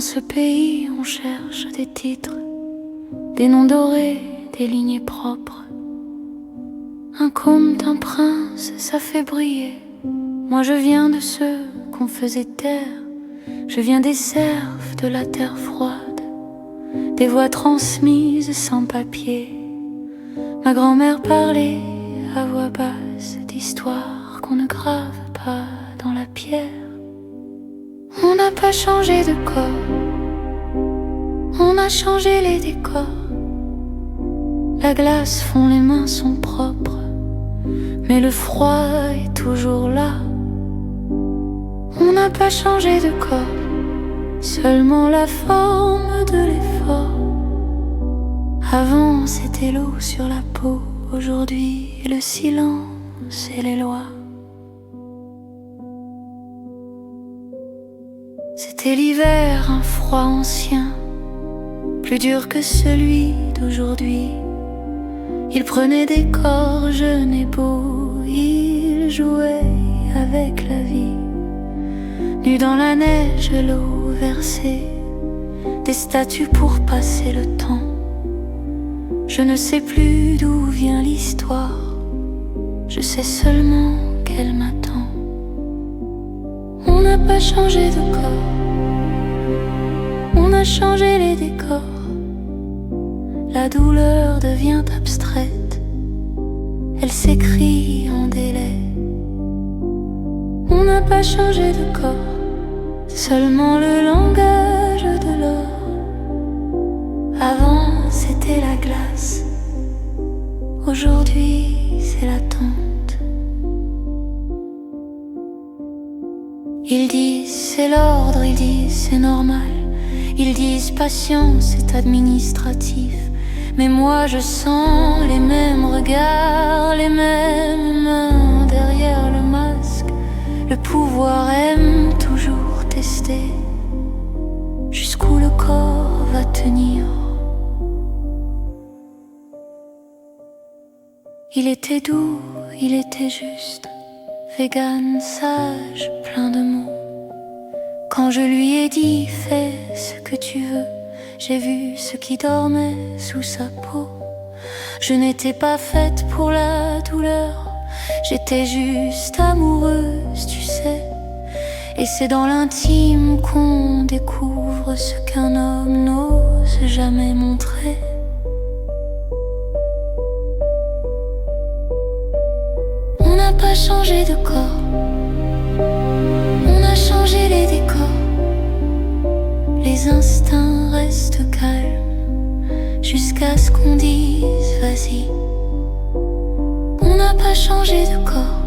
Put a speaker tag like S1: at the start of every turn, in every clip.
S1: Dans ce pays, on cherche des titres, des noms dorés, des lignées propres. Un comte, un prince, ça fait briller. Moi je viens de ceux qu'on faisait taire. Je viens des serfs de la terre froide, des voix transmises sans papier. Ma grand-mère parlait à voix basse d'histoires qu'on ne grave pas dans la pierre. On n'a pas changé de corps, on a changé les décors. La glace fond, les mains sont propres, mais le froid est toujours là. On n'a pas changé de corps, seulement la forme de l'effort. Avant c'était l'eau sur la peau, aujourd'hui le silence et les lois. C'était l'hiver, un froid ancien, plus dur que celui d'aujourd'hui. Il prenait des corps jeunes et beaux, il jouait avec la vie. Nu dans la neige, l'eau versée, des statues pour passer le temps. Je ne sais plus d'où vient l'histoire, je sais seulement qu'elle m'attend. On n'a pas changé de corps, on a changé les décors. La douleur devient abstraite, elle s'écrit en délai. On n'a pas changé de corps, seulement le langage de l'or. Avant c'était la glace, aujourd'hui c'est l'attente. Ils disent c'est l'ordre, ils disent c'est normal, ils disent patience c'est administratif. Mais moi je sens les mêmes regards, les mêmes mains derrière le masque. Le pouvoir aime toujours tester jusqu'où le corps va tenir. Il était doux, il était juste, vegan, sage, plein de mots. Quand je lui ai dit fais ce que tu veux, j'ai vu ce qui dormait sous sa peau. Je n'étais pas faite pour la douleur, j'étais juste amoureuse, tu sais. Et c'est dans l'intime qu'on découvre ce qu'un homme n'ose jamais montrer. On n'a pas changé de corps, on a changé les décors. Les instincts restent calmes jusqu'à ce qu'on dise vas-y. On n'a pas changé de corps,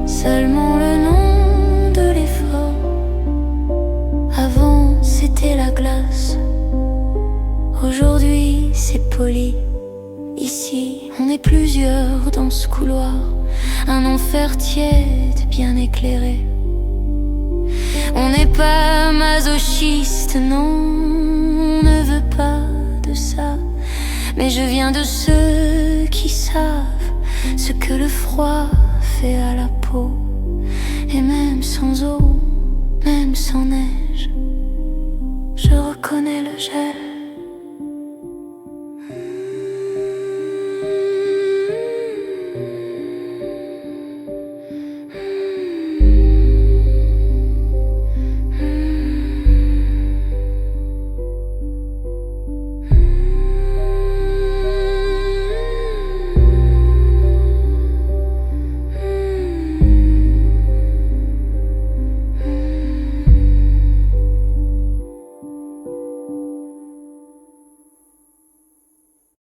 S1: seulement le nom de l'effort. Avant c'était la glace, aujourd'hui c'est poli. Ici on est plusieurs dans ce couloir, un enfer tiède bien éclairé. On n'est pas masochiste, non, on ne veut pas de ça. Mais je viens de ceux qui savent ce que le froid fait à la peau. Et même sans eau, même sans neige, je reconnais le gel.